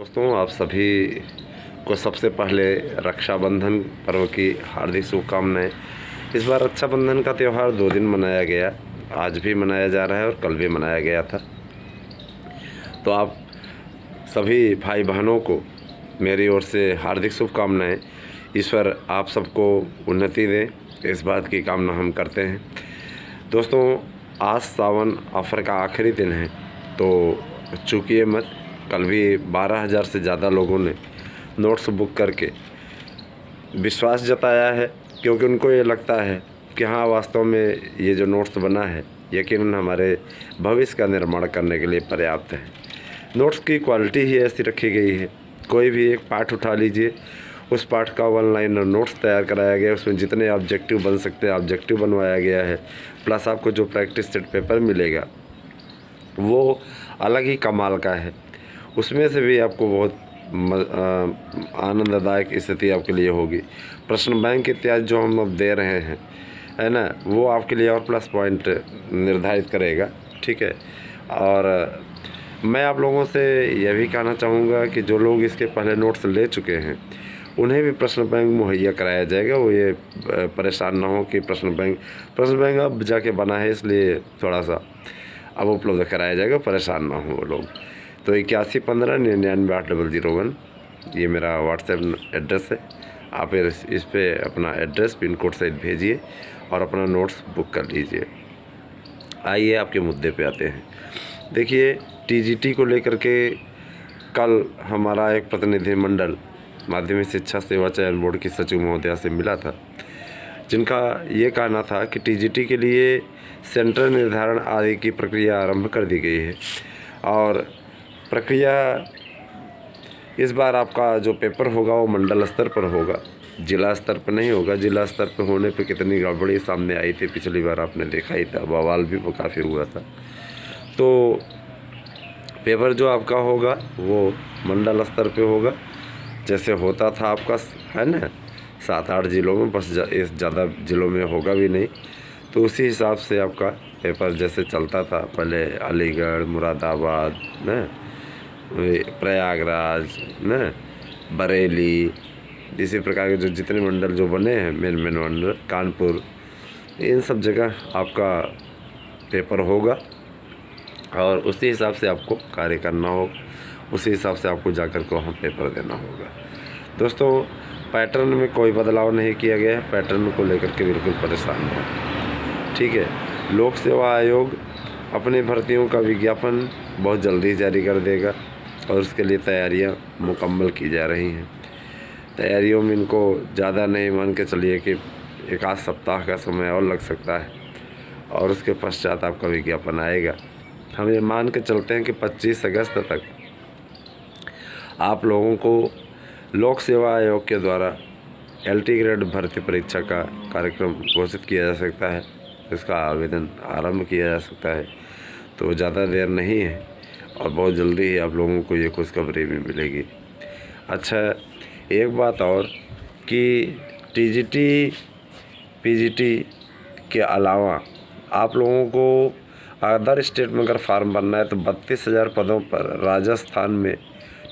दोस्तों, आप सभी को सबसे पहले रक्षाबंधन पर्व की हार्दिक शुभकामनाएं। इस बार रक्षाबंधन का त्यौहार 2 दिन मनाया गया। आज भी मनाया जा रहा है और कल भी मनाया गया था। तो आप सभी भाई बहनों को मेरी ओर से हार्दिक शुभकामनाएं। ईश्वर आप सबको उन्नति दे, इस बात की कामना हम करते हैं। दोस्तों, आज सावन ऑफ़र का आखिरी दिन है, तो चूकिए मत। कल भी 12,000 से ज़्यादा लोगों ने नोट्स बुक करके विश्वास जताया है, क्योंकि उनको ये लगता है कि हाँ, वास्तव में ये जो नोट्स बना है यकीनन हमारे भविष्य का निर्माण करने के लिए पर्याप्त है। नोट्स की क्वालिटी ही ऐसी रखी गई है। कोई भी एक पाठ उठा लीजिए, उस पाठ का 1 लाइनर नोट्स तैयार कराया गया है। उसमें जितने ऑब्जेक्टिव बन सकते हैं ऑब्जेक्टिव बनवाया गया है, प्लस आपको जो प्रैक्टिस सेट पेपर मिलेगा वो अलग ही कमाल का है। उसमें से भी आपको बहुत आनंददायक स्थिति आपके लिए होगी। प्रश्न बैंक इत्यादि जो हम अब दे रहे हैं, है ना, वो आपके लिए और प्लस पॉइंट निर्धारित करेगा। ठीक है। और मैं आप लोगों से यह भी कहना चाहूँगा कि जो लोग इसके पहले नोट्स ले चुके हैं उन्हें भी प्रश्न बैंक मुहैया कराया जाएगा। वो ये परेशान ना हो कि प्रश्न बैंक अब जाके बना है, इसलिए थोड़ा सा अब उपलब्ध कराया जाएगा, परेशान ना हो वो लोग। तो 8115998001 ये मेरा व्हाट्सएप एड्रेस है। आप इस पे अपना एड्रेस पिन कोड सहित भेजिए और अपना नोट्स बुक कर लीजिए। आइए आपके मुद्दे पे आते हैं। देखिए, टीजीटी को लेकर के कल हमारा एक प्रतिनिधिमंडल माध्यमिक शिक्षा सेवा चयन बोर्ड की सचिव महोदया से मिला था, जिनका ये कहना था कि टीजीटी के लिए सेंटर निर्धारण आदि की प्रक्रिया आरंभ कर दी गई है। और प्रक्रिया इस बार आपका जो पेपर होगा वो मंडल स्तर पर होगा, जिला स्तर पर नहीं होगा। जिला स्तर पर होने पे कितनी गड़बड़ी सामने आई थी पिछली बार, आपने देखा ही था, बवाल भी काफ़ी हुआ था। तो पेपर जो आपका होगा वो मंडल स्तर पे होगा, जैसे होता था आपका, है ना, 7-8 ज़िलों में, बस इस ज़्यादा ज़िलों में होगा भी नहीं। तो उसी हिसाब से आपका पेपर जैसे चलता था पहले, अलीगढ़, मुरादाबाद, न प्रयागराज, न बरेली, इसी प्रकार के जो जितने मंडल जो बने हैं, मेन मंडल, कानपुर, इन सब जगह आपका पेपर होगा और उसी हिसाब से आपको कार्य करना होगा। उसी हिसाब से आपको जाकर को वहाँ पेपर देना होगा। दोस्तों, पैटर्न में कोई बदलाव नहीं किया गया है। पैटर्न को लेकर के बिल्कुल परेशान न हो। ठीक है। लोक सेवा आयोग अपनी भर्तियों का विज्ञापन बहुत जल्दी जारी कर देगा और उसके लिए तैयारियां मुकम्मल की जा रही हैं। तैयारियों में इनको ज़्यादा नहीं मान के चलिए कि 1 सप्ताह का समय और लग सकता है और उसके पश्चात आपका विज्ञापन आएगा। हम ये मान के चलते हैं कि 25 अगस्त तक आप लोगों को लोक सेवा आयोग के द्वारा LT ग्रेड भर्ती परीक्षा का कार्यक्रम घोषित किया जा सकता है। इसका आवेदन आरंभ किया जा सकता है। तो ज़्यादा देर नहीं है और बहुत जल्दी ही आप लोगों को ये खुशखबरी भी मिलेगी। अच्छा, एक बात और कि TGT PGT के अलावा आप लोगों को अदर स्टेट में अगर फार्म भरना है तो 32,000 पदों पर राजस्थान में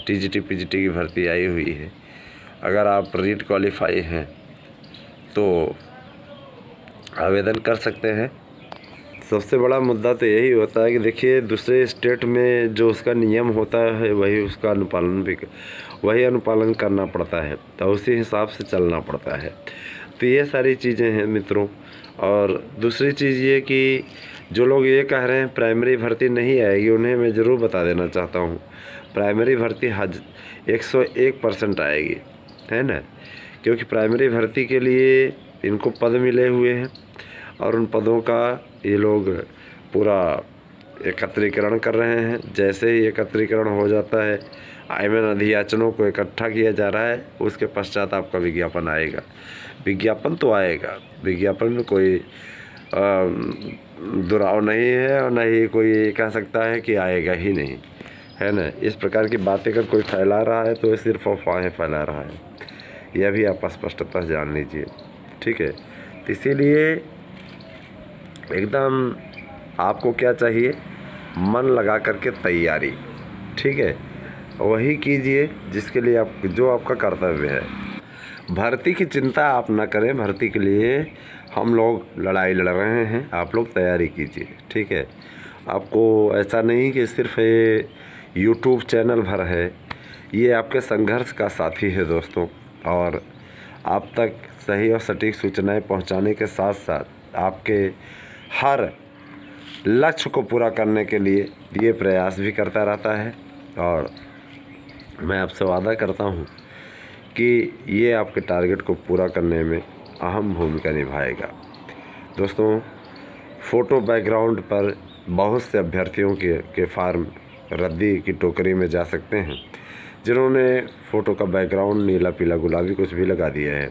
TGT PGT की भर्ती आई हुई है। अगर आप रीट क्वालिफाई हैं तो आवेदन कर सकते हैं। सबसे बड़ा मुद्दा तो यही होता है कि देखिए, दूसरे स्टेट में जो उसका नियम होता है वही अनुपालन करना पड़ता है, तो उसी हिसाब से चलना पड़ता है। तो ये सारी चीज़ें हैं मित्रों। और दूसरी चीज़ ये कि जो लोग ये कह रहे हैं प्राइमरी भर्ती नहीं आएगी, उन्हें मैं ज़रूर बता देना चाहता हूँ, प्राइमरी भर्ती 101% आएगी, है ना। क्योंकि प्राइमरी भर्ती के लिए इनको पद मिले हुए हैं और उन पदों का ये लोग पूरा एकत्रीकरण कर रहे हैं। जैसे ही एकत्रीकरण हो जाता है, आवेदन अधियाचनों को इकट्ठा किया जा रहा है, उसके पश्चात आपका विज्ञापन आएगा। विज्ञापन तो आएगा, विज्ञापन में कोई दुराव नहीं है और न ही कोई कह सकता है कि आएगा ही नहीं, है ना। इस प्रकार की बातें अगर कोई फैला रहा है तो ये सिर्फ अफवाहें फैला रहा है, यह भी आप स्पष्टता जान लीजिए। ठीक है। तो इसीलिए एकदम आपको क्या चाहिए, मन लगा करके तैयारी। ठीक है। वही कीजिए जिसके लिए आप, जो आपका कर्तव्य है। भर्ती की चिंता आप ना करें, भर्ती के लिए हम लोग लड़ाई लड़ रहे हैं, आप लोग तैयारी कीजिए, ठीक है। आपको ऐसा नहीं कि सिर्फ ये यूट्यूब चैनल भर है, ये आपके संघर्ष का साथी है दोस्तों। और आप तक सही और सटीक सूचनाएं पहुंचाने के साथ साथ आपके हर लक्ष्य को पूरा करने के लिए ये प्रयास भी करता रहता है। और मैं आपसे वादा करता हूं कि ये आपके टारगेट को पूरा करने में अहम भूमिका निभाएगा। दोस्तों, फ़ोटो बैकग्राउंड पर बहुत से अभ्यर्थियों के फार्म रद्दी की टोकरी में जा सकते हैं, जिन्होंने फ़ोटो का बैकग्राउंड नीला पीला गुलाबी कुछ भी लगा दिया है।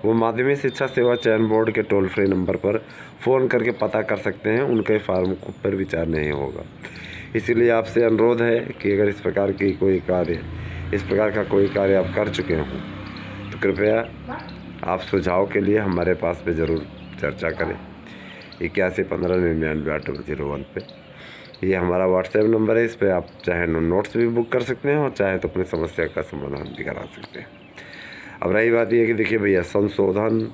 वो माध्यमिक शिक्षा सेवा चयन बोर्ड के टोल फ्री नंबर पर फ़ोन करके पता कर सकते हैं, उनके फार्म पर विचार नहीं होगा। इसीलिए आपसे अनुरोध है कि अगर इस प्रकार का कोई कार्य आप कर चुके हों तो कृपया आप सुझाव के लिए हमारे पास पे ज़रूर चर्चा करें। 8115998001 पे ये हमारा व्हाट्सएप नंबर है। इस पर आप चाहे नोट्स भी बुक कर सकते हैं और चाहे तो अपनी समस्या का समाधान भी करा सकते हैं। अब रही बात ये कि देखिए भैया, संशोधन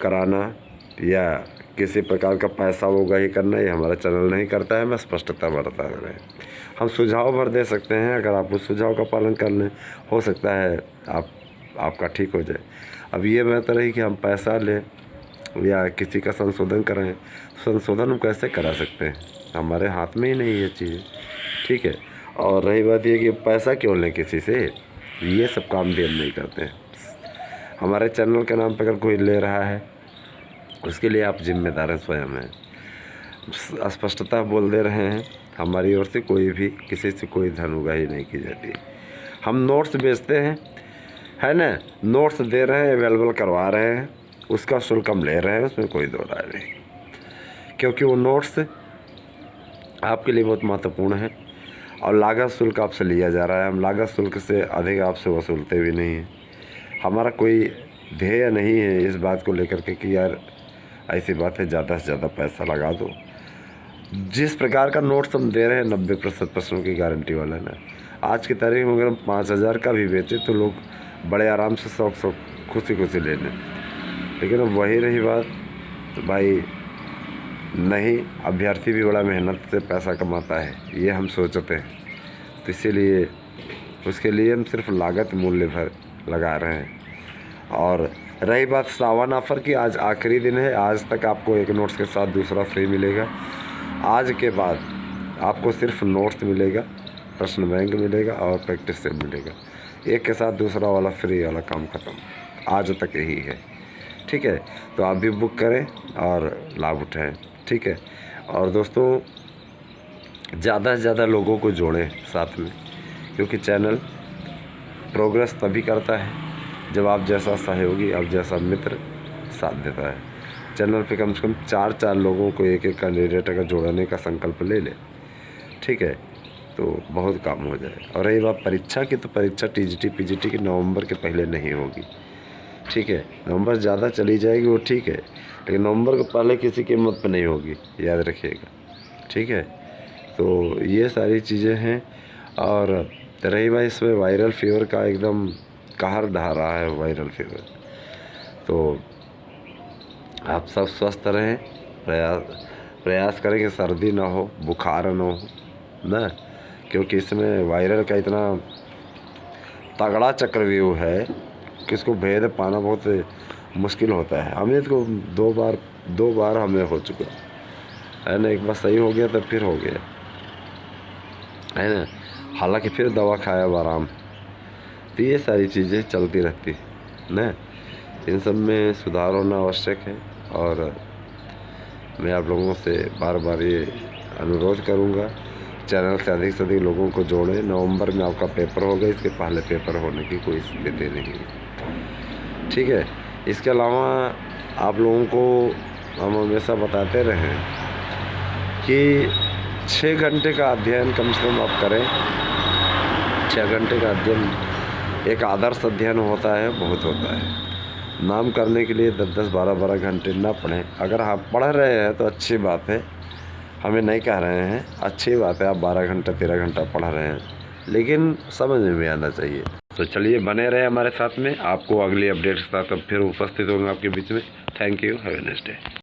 कराना या किसी प्रकार का पैसा होगा ही करना, ये हमारा चैनल नहीं करता है। मैं स्पष्टता बरता रहे, हम सुझाव भर दे सकते हैं। अगर आप उस सुझाव का पालन कर लें, हो सकता है आपका ठीक हो जाए। अब ये बेहतर है कि हम पैसा लें या किसी का संशोधन कराएं। संशोधन हम कैसे करा सकते हैं, हमारे हाथ में ही नहीं ये चीज़, ठीक है। और रही बात ये कि पैसा क्यों लें किसी से, ये सब काम भी हम नहीं करते हैं। हमारे चैनल के नाम पर अगर कोई ले रहा है, उसके लिए आप जिम्मेदार हैं, स्वयं हैं। स्पष्टता बोल दे रहे हैं, हमारी ओर से कोई भी किसी से कोई धन उगाही नहीं की जाती। हम नोट्स बेचते हैं, है ना, नोट्स दे रहे हैं, अवेलेबल करवा रहे हैं, उसका शुल्क हम ले रहे हैं, उसमें कोई दो राय नहीं, क्योंकि वो नोट्स आपके लिए बहुत महत्वपूर्ण है और लागत शुल्क आपसे लिया जा रहा है। हम लागत शुल्क से अधिक आपसे वसूलते भी नहीं हैं। हमारा कोई ध्येय नहीं है इस बात को लेकर के कि यार ऐसी बात है ज़्यादा से ज़्यादा पैसा लगा दो। जिस प्रकार का नोट्स हम दे रहे हैं 90% की गारंटी वाला ना, आज की तारीख में अगर हम 5000 का भी बेचें तो लोग बड़े आराम से शौक खुशी ले लें। लेकिन अब वही रही बात, तो भाई नहीं, अभ्यर्थी भी बड़ा मेहनत से पैसा कमाता है, ये हम सोचते हैं। तो इसीलिए उसके लिए हम सिर्फ लागत मूल्य भर लगा रहे हैं। और रही बात सावन ऑफ़र की, आज आखिरी दिन है। आज तक आपको एक नोट्स के साथ दूसरा फ्री मिलेगा। आज के बाद आपको सिर्फ नोट्स मिलेगा, प्रश्न बैंक मिलेगा और प्रैक्टिस सेट मिलेगा। एक के साथ दूसरा वाला फ्री वाला काम ख़त्म, आज तक यही है, ठीक है। तो आप भी बुक करें और लाभ उठाएं, ठीक है। और दोस्तों, ज़्यादा से ज़्यादा लोगों को जोड़ें साथ में, क्योंकि चैनल प्रोग्रेस तभी करता है जब आप जैसा सहयोगी, आप जैसा मित्र साथ देता है। चैनल पे कम से कम 4 लोगों को एक कैंडिडेट अगर जोड़ने का संकल्प ले ले, ठीक है, तो बहुत काम हो जाए। और रही बात परीक्षा की, तो परीक्षा टीजीटी पीजीटी की नवंबर के पहले नहीं होगी, ठीक है। नवंबर ज़्यादा चली जाएगी वो ठीक है, लेकिन नवंबर के पहले किसी कीमत पे नहीं होगी, याद रखिएगा, ठीक है। तो ये सारी चीज़ें हैं। और रही बात इसमें वायरल फीवर का, एकदम कहर ढा रहा है वायरल फीवर। तो आप सब स्वस्थ रहें, प्रयास करें कि सर्दी ना हो, बुखार ना हो ना, क्योंकि इसमें वायरल का इतना तगड़ा चक्रव्यूह है कि इसको भेद पाना बहुत मुश्किल होता है। हमें इसको दो बार हमें हो चुका है ना। एक बार सही हो गया तो फिर हो गया, है ना। हालांकि फिर दवा खाया अब आराम। तो ये सारी चीज़ें चलती रहती ना, इन सब में सुधार होना आवश्यक है। और मैं आप लोगों से बार बार ये अनुरोध करूँगा, चैनल से अधिक लोगों को जोड़ें। नवंबर में आपका पेपर होगा, इसके पहले पेपर होने की कोई स्थिति नहीं है, ठीक है। इसके अलावा आप लोगों को हम हमेशा बताते रहें कि 6 घंटे का अध्ययन कम से कम आप करें। 6 घंटे का अध्ययन एक आदर्श अध्ययन होता है, बहुत होता है। नाम करने के लिए 10-10, 12-12 घंटे ना पढ़ें। अगर आप पढ़ रहे हैं तो अच्छी बात है, हमें नहीं कह रहे हैं, अच्छी बात है। आप 12 घंटा 13 घंटा पढ़ रहे हैं, लेकिन समझ में भी आना चाहिए। तो चलिए बने रहे हमारे साथ में, आपको अगली अपडेट के साथ अब फिर उपस्थित होंगे आपके बीच में। Thank you, have a nice day.